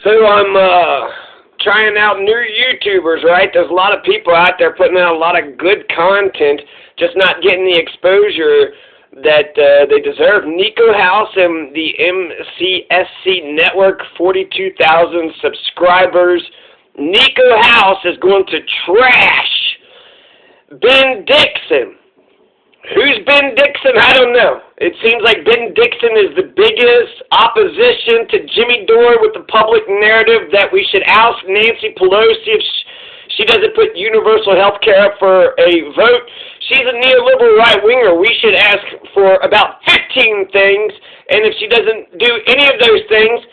So I'm trying out new YouTubers, right? There's a lot of people out there putting out a lot of good content, just not getting the exposure that they deserve. Niko House and the MCSC Network, 42,000 subscribers. Niko House is going to trash Ben Dixon. Who's Ben Dixon? I don't know. It seems like Ben Dixon is the biggest opposition to Jimmy Dore with the public narrative that we should oust Nancy Pelosi if she doesn't put universal health care up for a vote. She's a neoliberal right-winger. We should ask for about 15 things, and if she doesn't do any of those things,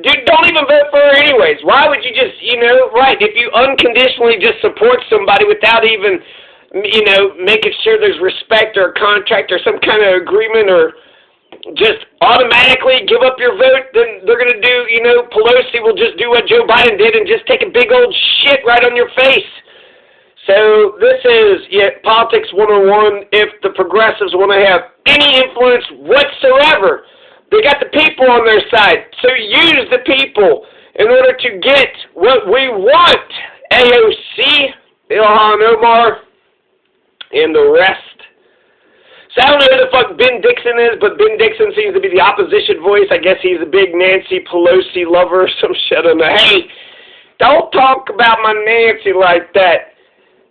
don't even vote for her anyways. Why would you just, right, if you unconditionally just support somebody without even making sure there's respect or a contract or some kind of agreement, or just automatically give up your vote, then they're going to do, Pelosi will just do what Joe Biden did and just take a big old shit right on your face. So this is Politics 101. If the progressives want to have any influence whatsoever, they got the people on their side. So use the people in order to get what we want. AOC, Ilhan Omar, and the rest. So I don't know who the fuck Ben Dixon is, but Ben Dixon seems to be the opposition voice. I guess he's a big Nancy Pelosi lover or some shit. I don't know. Hey, don't talk about my Nancy like that.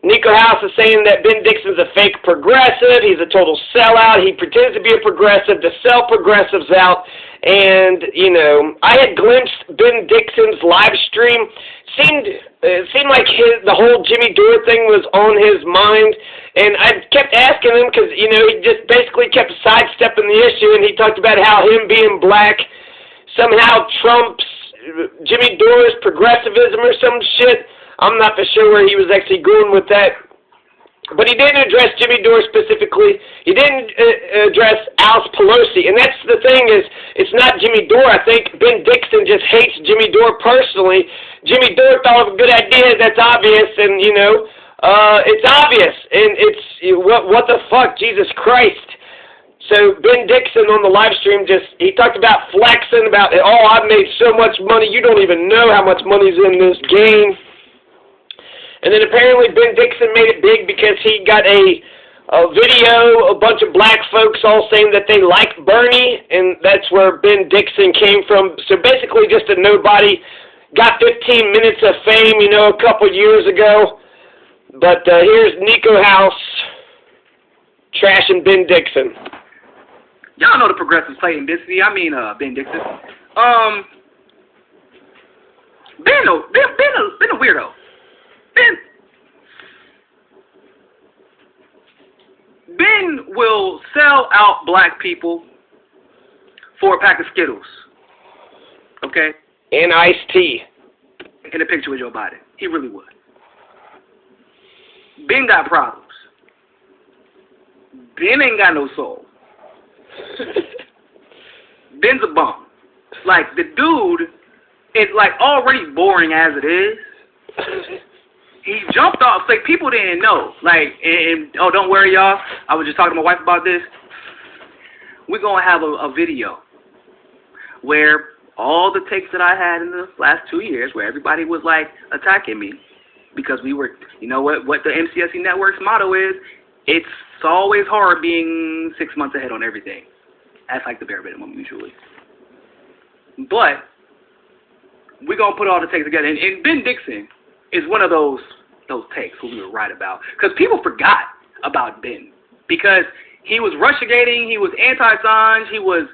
Niko House is saying that Ben Dixon's a fake progressive. He's a total sellout. He pretends to be a progressive to sell progressives out. And, I had glimpsed Ben Dixon's live stream. It seemed like the whole Jimmy Dore thing was on his mind. And I kept asking him because, he just basically kept sidestepping the issue. And he talked about how him being black somehow trumps Jimmy Dore's progressivism or some shit. I'm not for sure where he was actually going with that. But he didn't address Jimmy Dore specifically. He didn't address Alice Pelosi. And that's the thing is, it's not Jimmy Dore. I think Ben Dixon just hates Jimmy Dore personally. Jimmy Dore thought of a good idea. That's obvious. And, it's obvious. And it's, what the fuck? Jesus Christ. So Ben Dixon on the live stream he talked about flexing, about, I've made so much money. You don't even know how much money's in this game. And then apparently Ben Dixon made it big because he got a video, a bunch of black folks all saying that they like Bernie, and that's where Ben Dixon came from. So basically just a nobody, got 15 minutes of fame, a couple years ago. But here's Niko House trashing Ben Dixon. Y'all know the progressives play in Disney. Ben Dixon. Ben a weirdo. Ben will sell out black people for a pack of Skittles. Okay? And iced tea. In a picture with Joe Biden. He really would. Ben got problems. Ben ain't got no soul. Ben's a bum. Like, the dude is, already boring as it is. He jumped off, people didn't know. Don't worry, y'all. I was just talking to my wife about this. We're going to have a video where all the takes that I had in the last 2 years, where everybody was, attacking me, because we were, what the MCSC Network's motto is, it's always hard being 6 months ahead on everything. That's like the bare minimum, usually. But we're going to put all the takes together. And Ben Dixon is one of those takes who we were right about. Because people forgot about Ben. Because he was Russiagating, he was anti-Assange, he was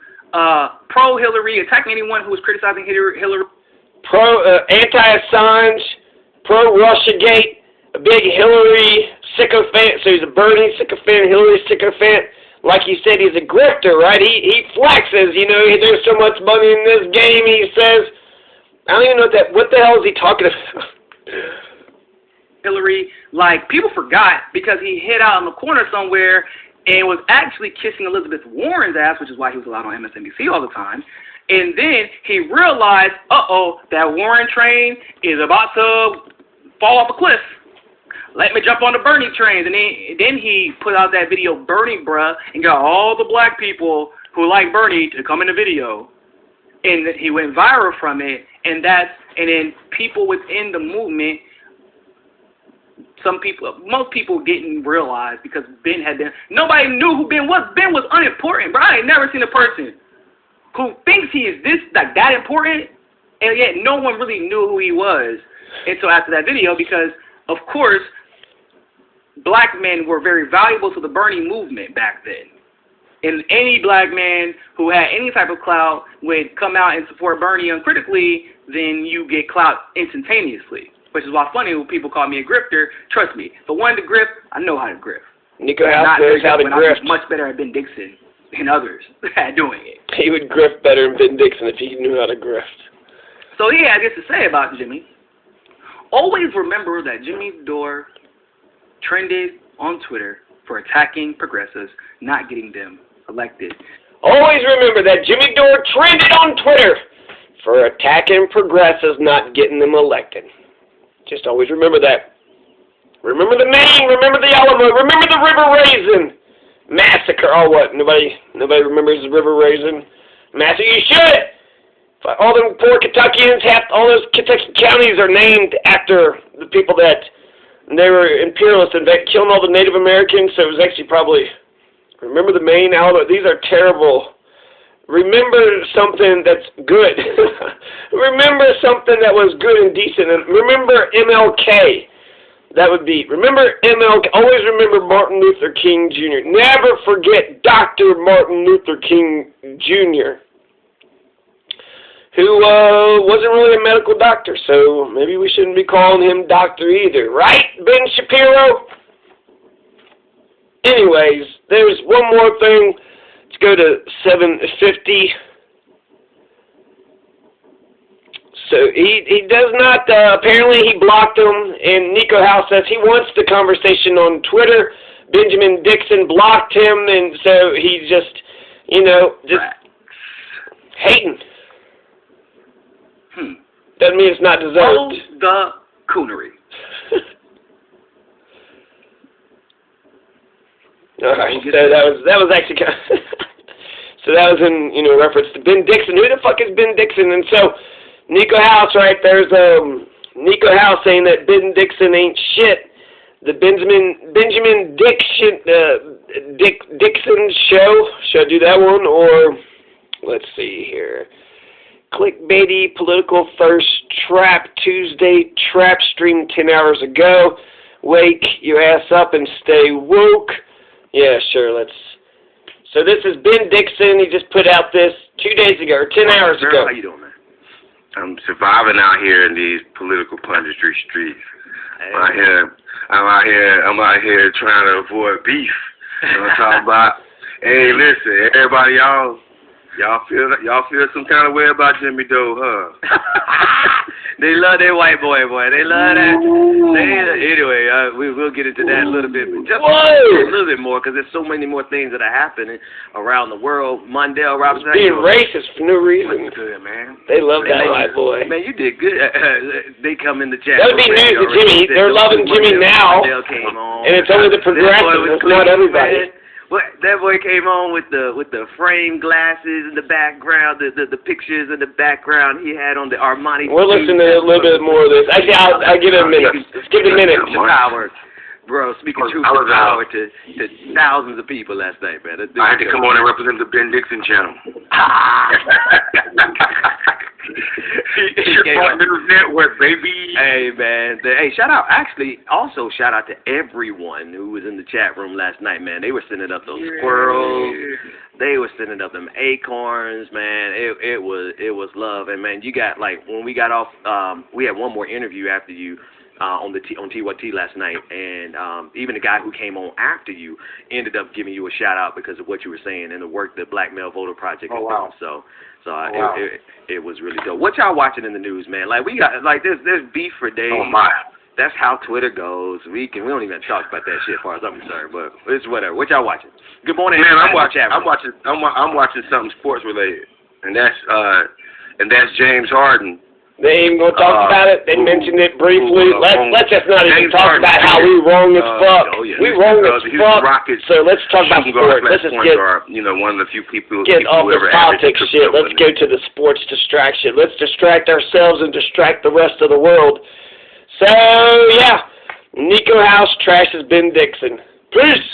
pro-Hillary, attacking anyone who was criticizing Hillary. Anti-Assange, pro-Russiagate, a big Hillary sycophant. So he's a Bernie sycophant, Hillary sycophant. Like you said, he's a grifter, right? He flexes, there's so much money in this game, he says. I don't even know what the hell is he talking about? Hillary, people forgot because he hid out in the corner somewhere and was actually kissing Elizabeth Warren's ass, which is why he was allowed on MSNBC all the time. And then he realized, that Warren train is about to fall off a cliff. Let me jump on the Bernie train. And then he put out that video, Bernie Bruh, and got all the black people who like Bernie to come in the video. and he went viral from it, and then people within the movement, most people didn't realize because Ben had been, nobody knew who Ben was. Ben was unimportant, bro. I ain't never seen a person who thinks he is that important, and yet no one really knew who he was until after that video, because of course black men were very valuable to the Bernie movement back then. And any black man who had any type of clout would come out and support Bernie uncritically, then you get clout instantaneously. Which is why funny when people call me a grifter. Trust me, if I wanted to grift, I know how to grift. Niko House knows how to grift. I'm much better at Ben Dixon than others at doing it. He would grift better than Ben Dixon if he knew how to grift. So yeah, I guess to say about Jimmy, always remember that Jimmy Dore trended on Twitter for attacking progressives, not getting them elected. Always remember that Jimmy Dore trended on Twitter for attacking progressives, not getting them elected. Just always remember that. Remember the Maine, remember the Alamo, remember the River Raisin massacre. Oh, what? Nobody remembers the River Raisin massacre? You should! All them poor Kentuckians, all those Kentucky counties are named after the people that they were imperialists and killing all the Native Americans, so it was actually probably, remember the Maine, Alamo, these are terrible. Remember something that's good. Remember something that was good and decent. And remember MLK. That would be, remember MLK. Always remember Martin Luther King Jr. Never forget Dr. Martin Luther King Jr., who wasn't really a medical doctor, so maybe we shouldn't be calling him doctor either. Right, Ben Shapiro? Anyways, there's one more thing. Let's go to 750. So he does not, apparently he blocked him, and Niko House says he wants the conversation on Twitter. Benjamin Dixon blocked him, and so he just, hating. Doesn't mean it's not deserved. Oh, the coonery. All right, so that was actually kind of so that was in reference to Ben Dixon. Who the fuck is Ben Dixon? And so Niko House, right? There's Niko House saying that Ben Dixon ain't shit. The Benjamin Dixon show. Should I do that one, or let's see here? Clickbaity political thirst trap Tuesday trap stream 10 hours ago. Wake your ass up and stay woke. Yeah, sure, so this is Ben Dixon. He just put out this 2 days ago, or 10 hours ago. How you doing, man? I'm surviving out here in these political punditry streets. Hey. I'm out here trying to avoid beef. You know what I'm talking about? Hey, listen, everybody, y'all feel some kind of way about Jimmy Dore, huh? They love their white boy. They love that. Anyway, we'll get into that a little bit, but just a little bit more, because there's so many more things that are happening around the world. Mondale Robinson, being racist for no reason. Good, man. They love that white boy. Man, you did good. They come in the chat. That would be news to Jimmy. They're loving Jimmy now, and it's only the progressives. It's not everybody. That boy came on with the frame glasses in the background, the pictures in the background he had on the Armani. We're listening to a little bit more of this. Actually, I'll give it a minute. Let's give it a minute. Power, bro. Speaking truth to power to thousands of people last night, man. I had to come on and represent the Ben Dixon channel. News Network, baby. Hey, man. Shout out to everyone who was in the chat room last night, man. They were sending up those squirrels. They were sending up them acorns, man. It was love. And, man, you got, when we got off, we had one more interview after you on TYT last night, and even the guy who came on after you ended up giving you a shout-out because of what you were saying and the work the Black Male Voter Project is doing. So it was really dope. What y'all watching in the news, man? We got there's beef for days. Oh my! That's how Twitter goes. We don't even talk about that shit as far as I'm concerned. But it's whatever. What y'all watching? Good morning, man. I'm watching something sports related, and that's James Harden They ain't even gonna talk about it. They mentioned it briefly. Let's just not even talk about how we wrong as fuck. We wrong as fuck. So let's talk about sports. Let's just get one of the few people off this politics shit. Let's go to the sports distraction. Let's distract ourselves and distract the rest of the world. So yeah, Niko House trashes Ben Dixon. Peace.